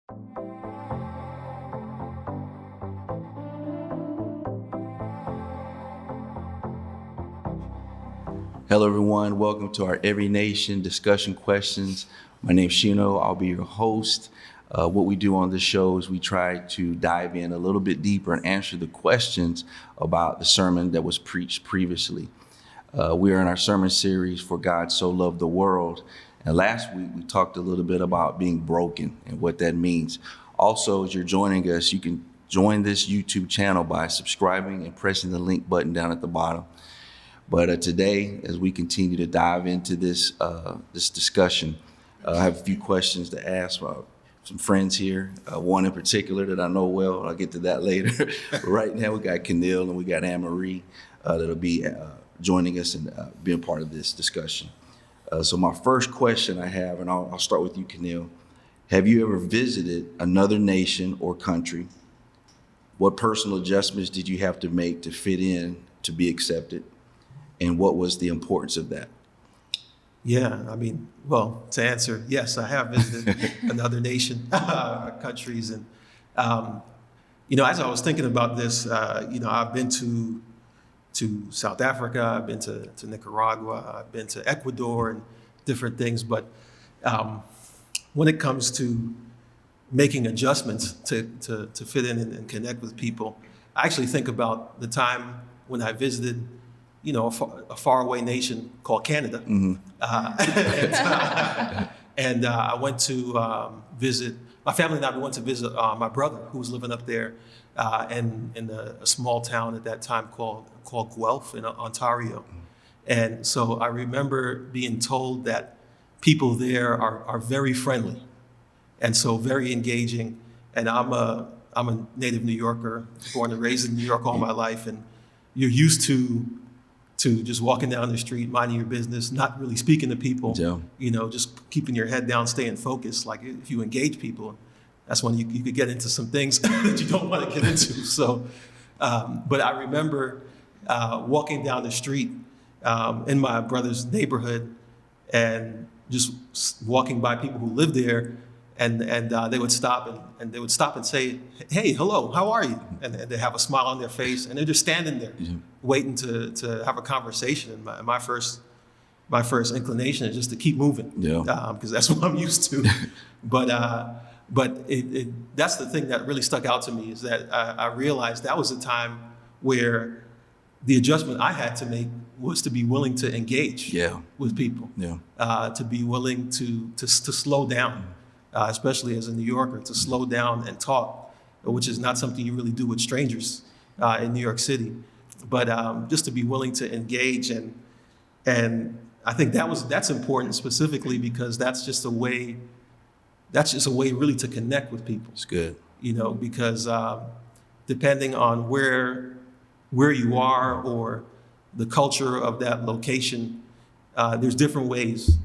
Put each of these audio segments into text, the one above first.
Hello, everyone. Welcome to our Every Nation discussion questions. My name's Shino. I'll be your host. What we do on this show is we try to dive in a little bit deeper and answer the questions about the sermon that was preached previously. We are in our sermon series, For God So Loved the World. And last week, we talked a little bit about being broken and what that means. Also, as you're joining us, you can join this YouTube channel by subscribing and pressing the link button down at the bottom. But today, as we continue to dive into this discussion, I have a few questions to ask some friends here. One in particular that I know well. I'll get to that later. Right now, we got Canile and we got Anne-Marie that'll be joining us and being part of this discussion. So my first question I have, and I'll start with you, Canile. Have you ever visited another nation or country? What personal adjustments did you have to make to fit in, to be accepted? And what was the importance of that? Yeah, to answer, yes, I have visited another nation, countries. And, as I was thinking about this, I've been to South Africa, I've been to Nicaragua, I've been to Ecuador and different things. But when it comes to making adjustments to fit in and connect with people, I actually think about the time when I visited a faraway nation called Canada. Mm-hmm. And I went to visit, my family and I went to visit my brother who was living up there in a small town at that time called Guelph in Ontario. And so I remember being told that people there are very friendly and so very engaging. And I'm a native New Yorker, born and raised in New York all my life. And you're used to just walking down the street, minding your business, not really speaking to people, just keeping your head down, staying focused. Like if you engage people, that's when you could get into some things that you don't want to get into. So, but I remember walking down the street in my brother's neighborhood and just walking by people who lived there. And they would stop and they would stop and say, "Hey, hello, how are you?" And they have a smile on their face, and they're just standing there, waiting to have a conversation. And my first inclination is just to keep moving, because that's what I'm used to. But that's the thing that really stuck out to me is that I realized that was a time where the adjustment I had to make was to be willing to engage with people, to be willing to slow down. Especially as a New Yorker, to slow down and talk, which is not something you really do with strangers in New York City. But just to be willing to engage, and I think that's important specifically because that's just a way really to connect with people. It's good, because depending on where you are or the culture of that location, there's different ways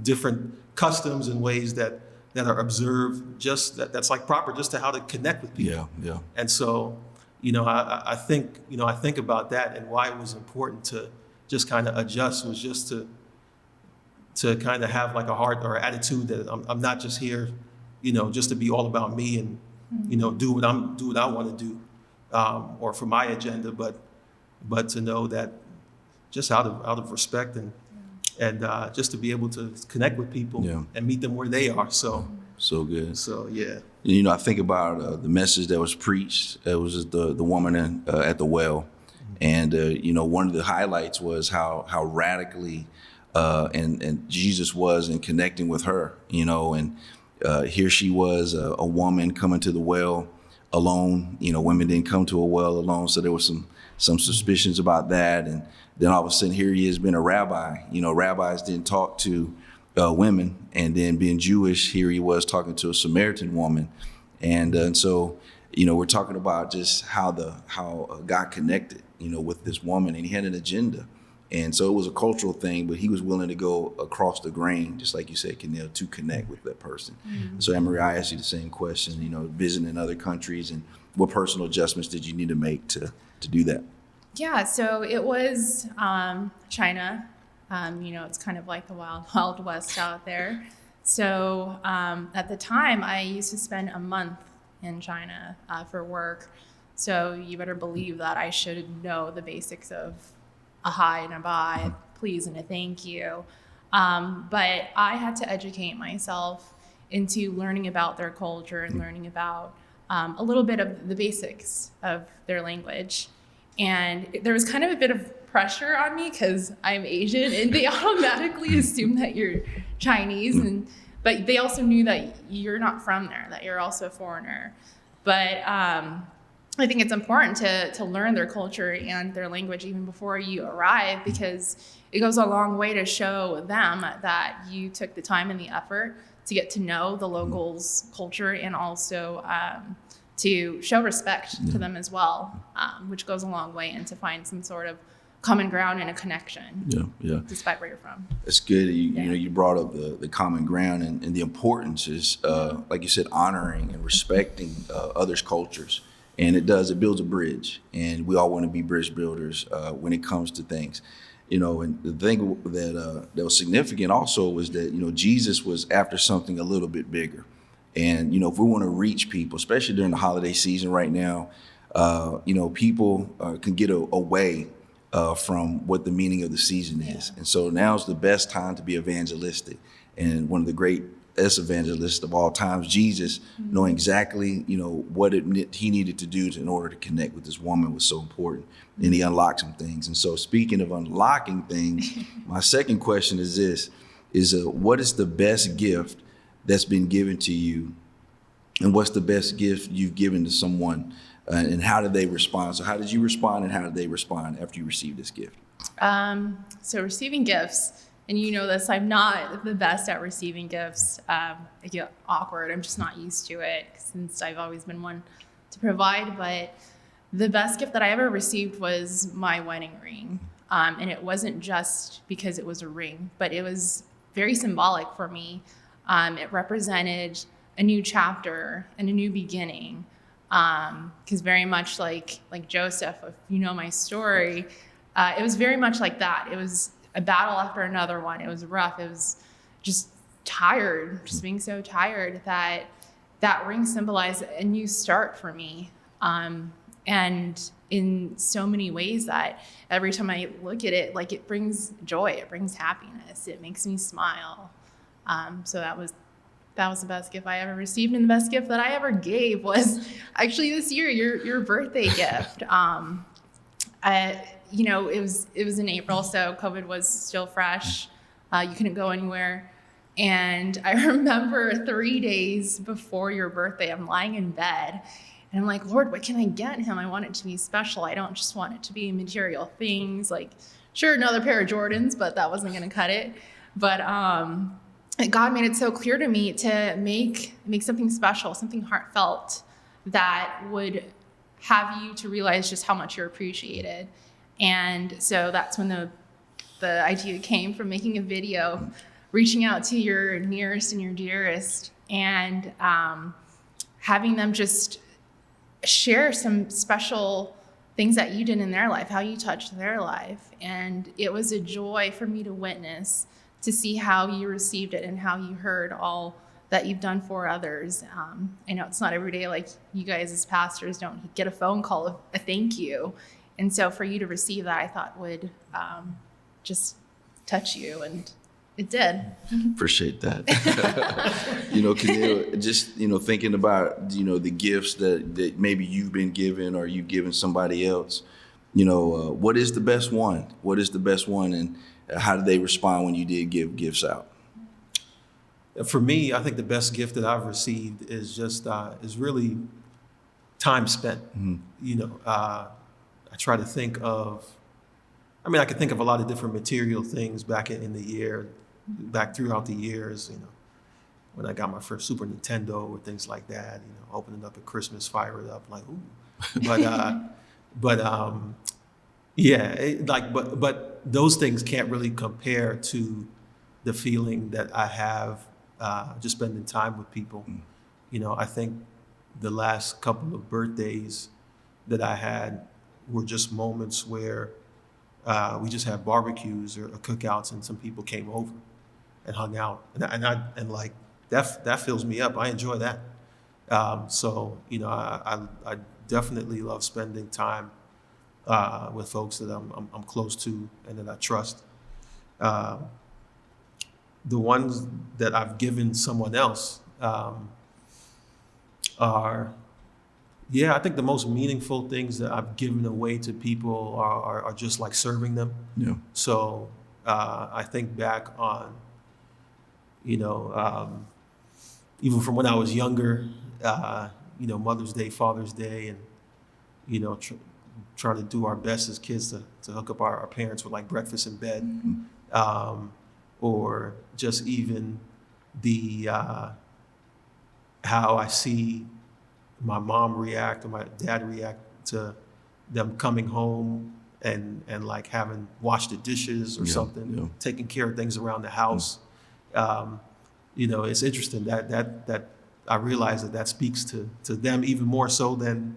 different customs and ways that are observed that's like proper just to how to connect with people. Yeah. And so, I think about that and why it was important to just kind of adjust was just to kind of have like a heart or attitude that I'm not just here, just to be all about me and, do what I want to do, or for my agenda, but to know that just out of respect and just to be able to connect with people and meet them where they are. So good. So, yeah. I think about the message that was preached. It was the woman at the well. And, one of the highlights was how radically and Jesus was in connecting with her, and here she was, a woman coming to the well alone. Women didn't come to a well alone. So there was some suspicions about that. And then all of a sudden, here he is being a rabbi. Rabbis didn't talk to women. And then being Jewish, here he was talking to a Samaritan woman. And so, we're talking about just how God connected, with this woman. And he had an agenda. And so it was a cultural thing, but he was willing to go across the grain, just like you said, Canile, to connect with that person. Mm-hmm. So, Anne-Marie, I asked you the same question, visiting in other countries, and what personal adjustments did you need to make to do that? Yeah, so it was China. It's kind of like the wild, wild west out there. So at the time, I used to spend a month in China for work. So you better believe that I should know the basics of a hi and a bye, a please and a thank you. But I had to educate myself into learning about their culture and learning about a little bit of the basics of their language. And there was kind of a bit of pressure on me because I'm Asian and they automatically assume that you're Chinese. But they also knew that you're not from there, that you're also a foreigner. But I think it's important to learn their culture and their language even before you arrive, because it goes a long way to show them that you took the time and the effort to get to know the locals' culture, and also to show respect to them as well, which goes a long way, and to find some sort of common ground and a connection, despite where you're from. That's good. You brought up the common ground, and the importance is, like you said, honoring and respecting others' cultures. And it builds a bridge, and we all want to be bridge builders when it comes to things. And the thing that was significant also was that, Jesus was after something a little bit bigger. And, if we want to reach people, especially during the holiday season right now, people can get away from what the meaning of the season is. And so now's the best time to be evangelistic. And one of the greatest evangelists of all times, Jesus, knowing exactly, what he needed to do in order to connect with this woman was so important. And he unlocked some things. And so speaking of unlocking things, my second question is this, what is the best gift that's been given to you? And what's the best gift you've given to someone? And how did they respond? So how did you respond, and how did they respond after you received this gift? So receiving gifts, and you know this, I'm not the best at receiving gifts. I get awkward. I'm just not used to it since I've always been one to provide. But the best gift that I ever received was my wedding ring. And it wasn't just because it was a ring, but it was very symbolic for me. It represented a new chapter and a new beginning. Because very much like Joseph, if you know my story, it was very much like that. It was a battle after another one. It was rough. It was just tired, just being so tired that ring symbolized a new start for me. And in so many ways that every time I look at it, it brings joy, it brings happiness, it makes me smile. So that was the best gift I ever received, and the best gift that I ever gave was actually this year, your birthday gift. It was in April, so COVID was still fresh. You couldn't go anywhere. And I remember 3 days before your birthday, I'm lying in bed and I'm like, Lord, what can I get him? I want it to be special. I don't just want it to be material things. Sure, another pair of Jordans, but that wasn't going to cut it. But God made it so clear to me to make something special, something heartfelt that would have you to realize just how much you're appreciated. And so that's when the idea came from making a video, reaching out to your nearest and your dearest, and having them just share some special things that you did in their life, how you touched their life. And it was a joy for me to witness, to see how you received it and how you heard all that you've done for others. I know it's not every day like you guys as pastors don't get a phone call of a thank you. And so for you to receive that, I thought would just touch you, and it did. Appreciate that. Canile, just, thinking about, the gifts that maybe you've been given or you've given somebody else, what is the best one? What is the best one, and how did they respond when you did give gifts out? For me, I think the best gift that I've received is just is really time spent. I try to think of, I could think of a lot of different material things back in the year, back throughout the years, when I got my first Super Nintendo or things like that, opening up at Christmas, fire it up, like, ooh. But those things can't really compare to the feeling that I have just spending time with people. I think the last couple of birthdays that I had were just moments where we just had barbecues or cookouts, and some people came over and hung out, and that fills me up. I enjoy that. So, I definitely love spending time with folks that I'm close to and that I trust. The ones that I've given someone else are, I think the most meaningful things that I've given away to people are just like serving them. Yeah. So I think back on, even from when I was younger, Mother's Day, Father's Day, and, trying to do our best as kids to hook up our parents with like breakfast in bed. Mm-hmm. Or just even the how I see my mom react or my dad react to them coming home and like having washed the dishes or something, taking care of things around the house. It's interesting that I realize that speaks to them even more so than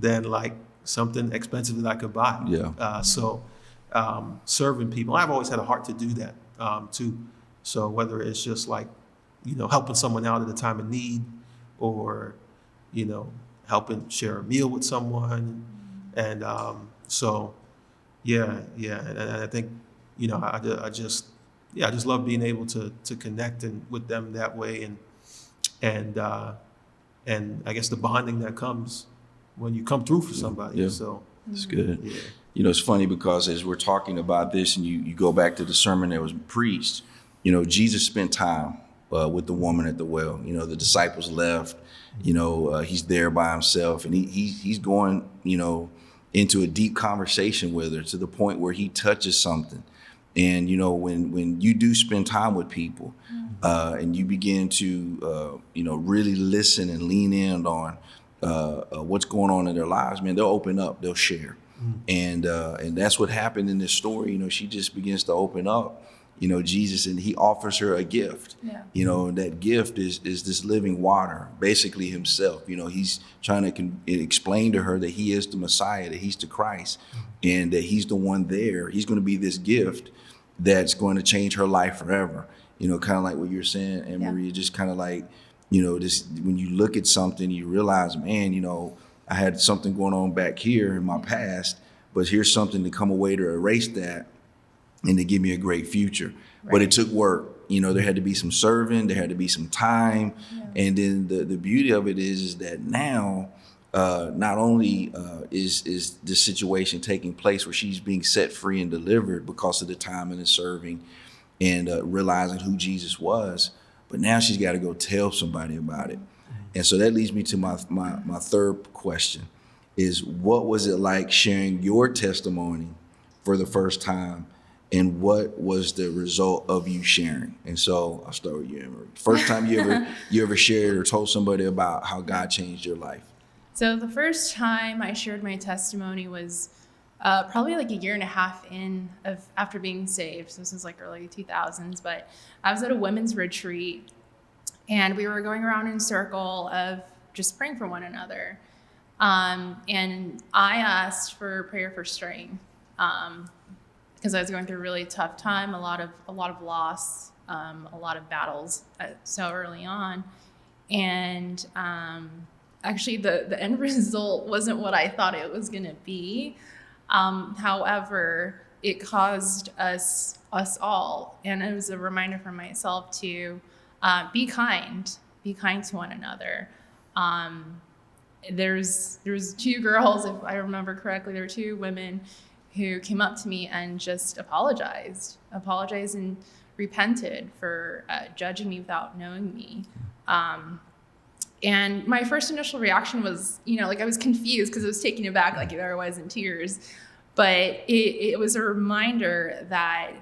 like something expensive that I could buy. Serving people, I've always had a heart to do that too. So whether it's just like, helping someone out at a time of need, or, helping share a meal with someone. And and I think, I just love being able to connect with them that way. And I guess the bonding that comes when you come through for somebody. Yeah. So it's good. Yeah. It's funny because as we're talking about this and you go back to the sermon that was preached, Jesus spent time with the woman at the well. The disciples left, he's there by himself, and he's going, into a deep conversation with her to the point where he touches something. And, when you do spend time with people and you begin to, really listen and lean in on what's going on in their lives, man, they'll open up, they'll share. And that's what happened in this story. She just begins to open up, Jesus, and he offers her a gift. And that gift is this living water, basically himself. He's trying to explain to her that he is the Messiah, that he's the Christ, and that he's the one there. He's going to be this gift that's going to change her life forever. Kind of like what you're saying, Anne Marie, just kind of like, this, when you look at something, you realize, man, I had something going on back here in my past, but here's something to come away to erase that and to give me a great future. Right. But it took work. There had to be some serving, there had to be some time. And then the beauty of it is that now, not only is this situation taking place where she's being set free and delivered because of the time and the serving and realizing who Jesus was, but now she's got to go tell somebody about it. And so that leads me to my third question is, what was it like sharing your testimony for the first time, and what was the result of you sharing? And so I'll start with you, Anne Marie. First time you ever shared or told somebody about how God changed your life? So the first time I shared my testimony was probably like a year and a half after being saved. So this was like early 2000s, but I was at a women's retreat and we were going around in a circle of just praying for one another. And I asked for prayer for strength because I was going through a really tough time, a lot of loss, a lot of battles so early on. And actually the end result wasn't what I thought it was going to be. However, it caused us all, and it was a reminder for myself to be kind to one another. There's two girls, if I remember correctly, there were two women who came up to me and just apologized and repented for judging me without knowing me. And my first initial reaction was, I was confused because I was taken aback, like there I was in tears. But it was a reminder that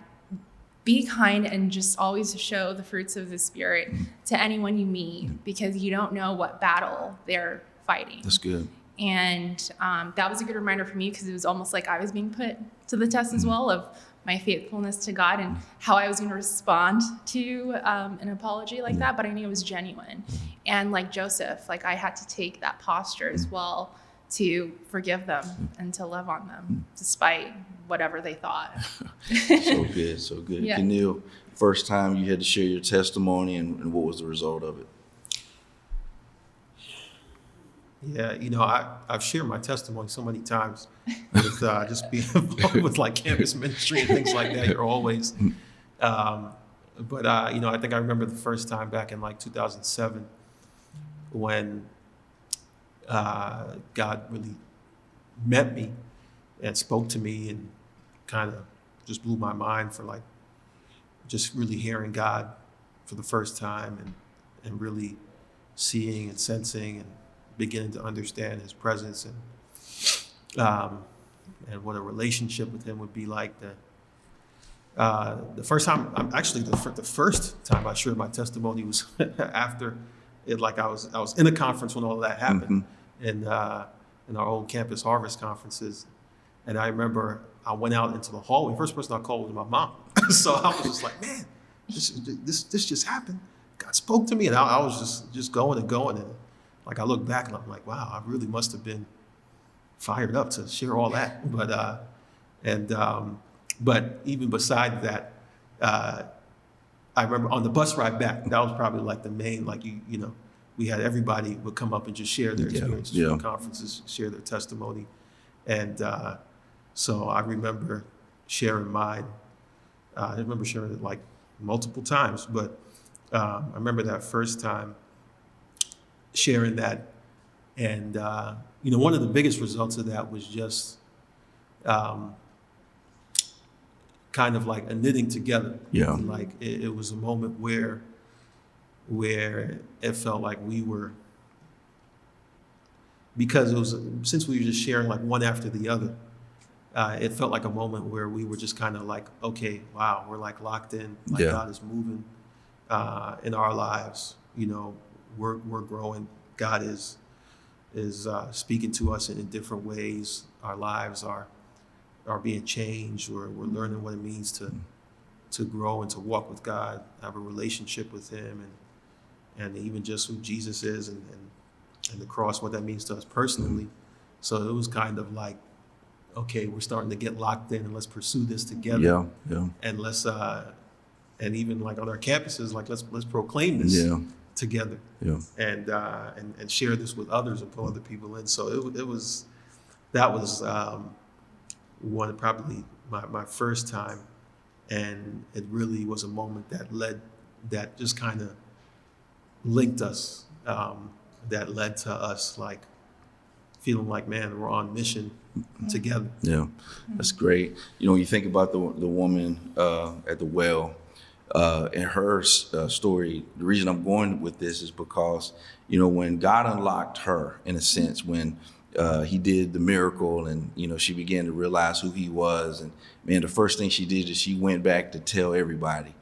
be kind and just always show the fruits of the Spirit to anyone you meet, because you don't know what battle they're fighting. That's good. And that was a good reminder for me, because it was almost like I was being put to the test as well of my faithfulness to God and how I was going to respond to an apology like that. But I knew it was genuine. And like Joseph, like I had to take that posture as well to forgive them and to love on them despite whatever they thought. So good. Yeah. Canile, first time you had to share your testimony, and what was the result of it? Yeah, I've shared my testimony so many times with just being involved with like campus ministry and things like that. You're always, but I think I remember the first time back in like 2007 when God really met me and spoke to me and kind of just blew my mind for like just really hearing God for the first time and really seeing and sensing and beginning to understand his presence and what a relationship with him would be like. The first time, the first time I shared my testimony was after it. Like I was in a conference when all that happened, in our old campus harvest conferences, and I remember I went out into the hallway. The first person I called was my mom. So I was just like, man, this just happened. God spoke to me, and I was just going and going, and like I look back and I'm like, wow, I really must have been fired up to share all that. But even beside that, I remember on the bus ride back, that was probably like the main, like we had everybody would come up and just share their experiences from conferences, share their testimony, and so I remember sharing mine. I remember sharing it like multiple times, but I remember that first time sharing that, and one of the biggest results of that was just kind of like a knitting together. Yeah. Like it was a moment where it felt like we were, because since we were just sharing like one after the other, it felt like a moment where we were just kind of like, okay, wow, we're like locked in, like God is moving in our lives. We're growing. God is speaking to us in different ways. Our lives are being changed, or we're learning what it means to grow and to walk with God, have a relationship with him, and even just who Jesus is and the cross, what that means to us personally. So it was kind of like, okay, we're starting to get locked in, and let's pursue this together. Yeah. And let's and even like on our campuses, like let's proclaim this together. Yeah. And share this with others and pull other people in. So that was one, probably my first time, and it really was a moment that just kind of linked us, that led to us like feeling like, man, we're on mission together. Yeah, that's great. When you think about the woman at the well, and her story, the reason I'm going with this is because, when God unlocked her, in a sense, when he did the miracle and, she began to realize who he was. And man, the first thing she did is she went back to tell everybody.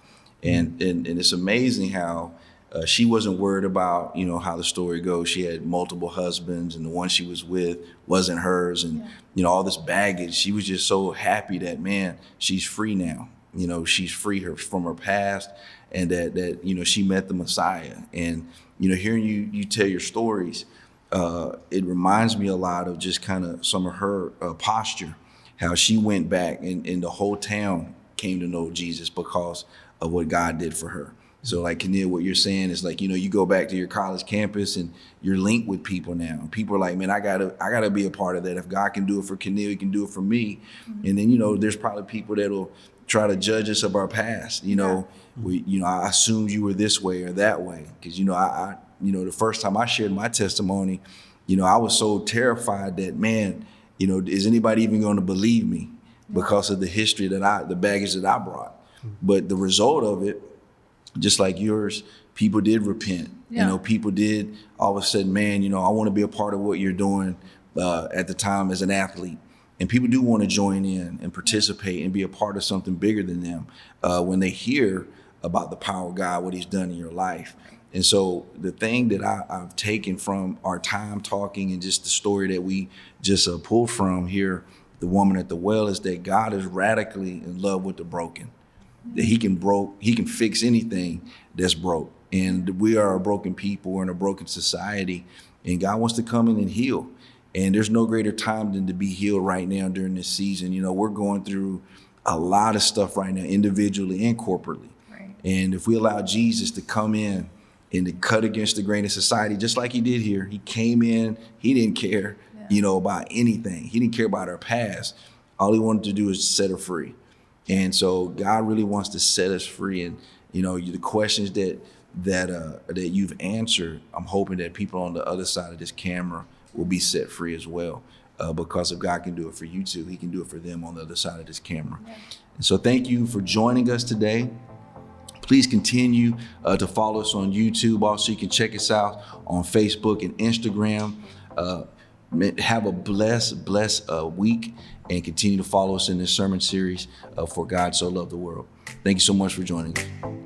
And it's amazing how she wasn't worried about, how the story goes. She had multiple husbands, and the one she was with wasn't hers. And, all this baggage, she was just so happy that, man, she's free now. She's free from her past, and that she met the Messiah. And, hearing you tell your stories, it reminds me a lot of just kind of some of her posture, how she went back and the whole town came to know Jesus because of what God did for her. So like, Canile, what you're saying is like, you go back to your college campus and you're linked with people now. People are like, man, I gotta be a part of that. If God can do it for Canile, he can do it for me. And then, there's probably people that'll try to judge us of our past. I assumed you were this way or that way. Cause I the first time I shared my testimony, I was so terrified that, man, is anybody even going to believe me because of the history the baggage that I brought? But the result of it, just like yours, people did repent. People did all of a sudden, man, I want to be a part of what you're doing at the time as an athlete. And people do want to join in and participate and be a part of something bigger than them when they hear about the power of God, what he's done in your life. And so the thing that I've taken from our time talking and just the story that we just pulled from here, the woman at the well, is that God is radically in love with the broken. That he can fix anything that's broke. And we are a broken people. We're in a broken society. And God wants to come in and heal. And there's no greater time than to be healed right now during this season. We're going through a lot of stuff right now, individually and corporately. Right. And if we allow Jesus to come in and to cut against the grain of society, just like he did here, he came in, he didn't care, about anything. He didn't care about her past. All he wanted to do is set her free. And so God really wants to set us free. And, the questions that you've answered, I'm hoping that people on the other side of this camera will be set free as well. Because if God can do it for you too, he can do it for them on the other side of this camera. Yeah. And so thank you for joining us today. Please continue to follow us on YouTube. Also, you can check us out on Facebook and Instagram. Have a blessed week, and continue to follow us in this sermon series, For God So Loved the World. Thank you so much for joining us.